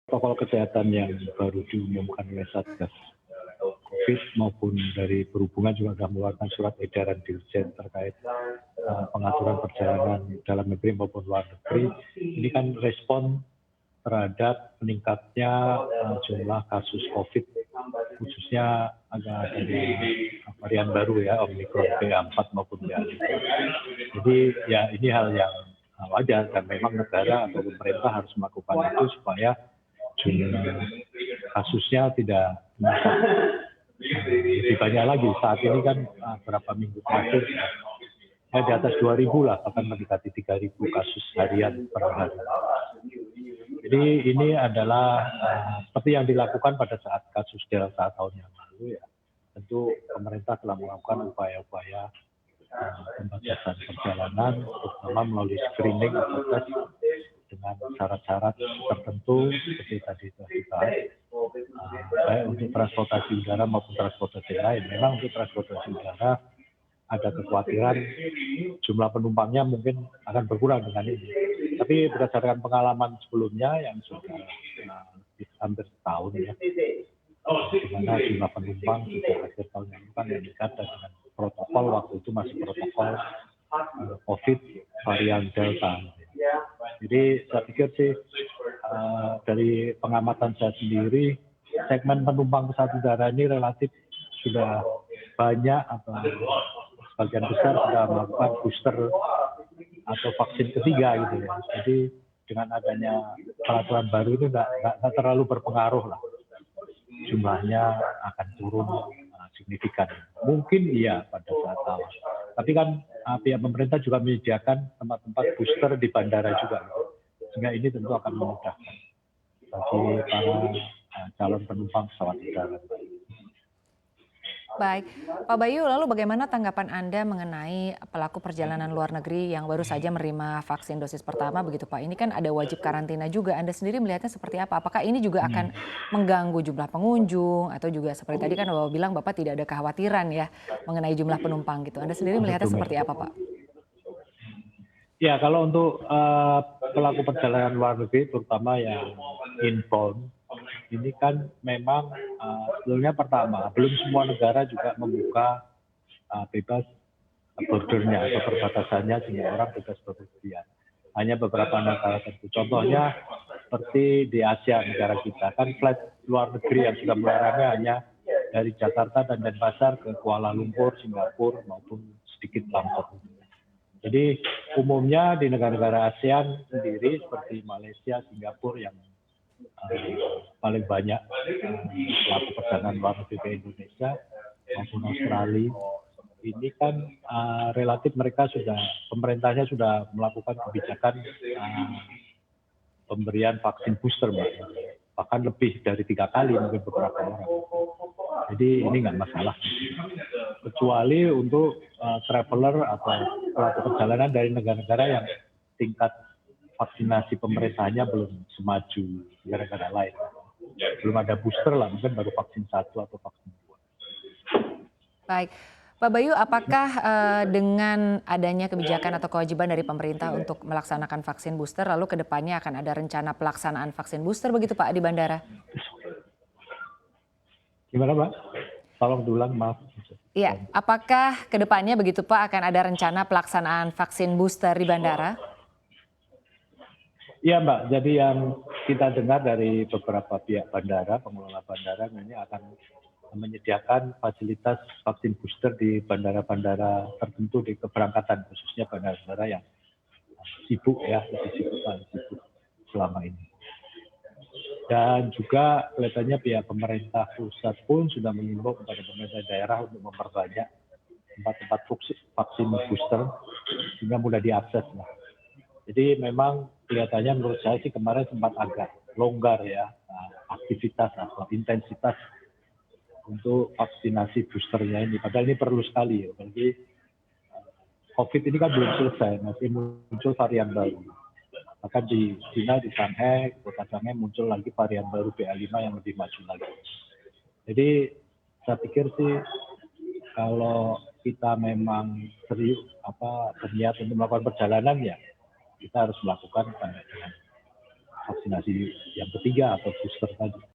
protokol kesehatan yang baru diumumkan oleh Satgas COVID maupun dari perhubungan juga sudah mengeluarkan surat edaran Dirjen terkait pengaturan perjalanan dalam negeri maupun luar negeri. Ini kan respon terhadap meningkatnya jumlah kasus COVID, khususnya adanya varian baru ya, Omicron BA4 maupun BA5. Jadi ya ini hal yang wajar dan memang negara atau pemerintah harus melakukan itu supaya jumlah kasusnya tidak meningkat lebih banyak lagi. Saat ini kan beberapa minggu terakhir di atas 2.000 lah, bahkan mendekati 3.000 kasus harian per hari. Jadi ini adalah seperti yang dilakukan pada saat kasus Delta tahun yang lalu ya. Tentu pemerintah telah melakukan upaya-upaya pembatasan perjalanan, terutama melalui screening atau tes dengan syarat-syarat tertentu seperti tadi telah dibahas, baik untuk transportasi udara maupun transportasi lain. Memang untuk transportasi udara ada kekhawatiran jumlah penumpangnya mungkin akan berkurang dengan ini. Tapi berdasarkan pengalaman sebelumnya yang sudah hampir setahun ya, di mana jumlah penumpang sejak akhir tahun yang lalu kan meningkat dan dengan protokol waktu itu masih protokol COVID varian Delta. Jadi saya pikir sih dari pengamatan saya sendiri, segmen penumpang pesawat udara ini relatif sudah banyak atau sebagian besar sudah melakukan booster atau vaksin ketiga gitu ya. Jadi dengan adanya peraturan baru itu nggak terlalu berpengaruh lah. Jumlahnya akan turun signifikan. Mungkin iya pada saat awal. Tapi kan pihak pemerintah juga menyediakan tempat-tempat booster di bandara juga. Sehingga ini tentu akan memudahkan bagi para calon penumpang pesawat udara. Baik, Pak Bayu, lalu bagaimana tanggapan Anda mengenai pelaku perjalanan luar negeri yang baru saja menerima vaksin dosis pertama begitu Pak? Ini kan ada wajib karantina juga, Anda sendiri melihatnya seperti apa? Apakah ini juga akan mengganggu jumlah pengunjung atau juga seperti tadi kan Bapak bilang Bapak tidak ada kekhawatiran ya mengenai jumlah penumpang gitu. Anda sendiri melihatnya seperti apa Pak? Ya, kalau untuk pelaku perjalanan luar negeri terutama yang inbound, ini kan memang sebelumnya pertama, belum semua negara juga membuka bebas bordernya atau perbatasannya sehingga orang bebas bepergian. Hanya beberapa negara tertentu. Contohnya seperti di Asia negara kita, kan flight luar negeri yang sudah melarangnya hanya dari Jakarta dan Denpasar ke Kuala Lumpur, Singapura maupun sedikit Bangkok. Jadi umumnya di negara-negara ASEAN sendiri seperti Malaysia, Singapura yang paling banyak pelaku perjalanan luar negeri ke Indonesia maupun Australia, ini kan relatif mereka pemerintahnya sudah melakukan kebijakan pemberian vaksin booster, Mbak. Bahkan lebih dari 3 kali mungkin beberapa orang. Jadi ini nggak masalah. Kecuali untuk traveler atau pelaku perjalanan dari negara-negara yang tingkat vaksinasi pemerintahnya belum semaju negara-negara lain. Belum ada booster lah, mungkin baru vaksin 1 atau vaksin 2. Baik. Pak Bayu, apakah dengan adanya kebijakan atau kewajiban dari pemerintah untuk melaksanakan vaksin booster, lalu ke depannya akan ada rencana pelaksanaan vaksin booster begitu Pak di bandara? Gimana Pak? Tolong diulang, maaf. Iya, apakah ke depannya begitu Pak akan ada rencana pelaksanaan vaksin booster di bandara? Iya Mbak, jadi yang kita dengar dari beberapa pihak bandara, pengelola bandara ini akan menyediakan fasilitas vaksin booster di bandara-bandara tertentu di keberangkatan, khususnya bandara-bandara yang sibuk ya, lebih sibuk selama ini. Dan juga kelihatannya pihak pemerintah pusat pun sudah mengimbau kepada pemerintah daerah untuk memperbanyak tempat-tempat vaksin booster sehingga mudah diakses lah. Jadi memang kelihatannya menurut saya sih kemarin sempat agak longgar ya aktivitas atau intensitas untuk vaksinasi boosternya ini. Padahal ini perlu sekali ya, bagi COVID ini kan belum selesai, masih muncul varian baru. Bahkan di China, di Shanghai, kota Shanghai muncul lagi varian baru BA5 yang lebih maju lagi. Jadi saya pikir sih kalau kita memang serius berniat untuk melakukan perjalanan ya kita harus melakukan dengan vaksinasi yang ketiga atau booster tadi.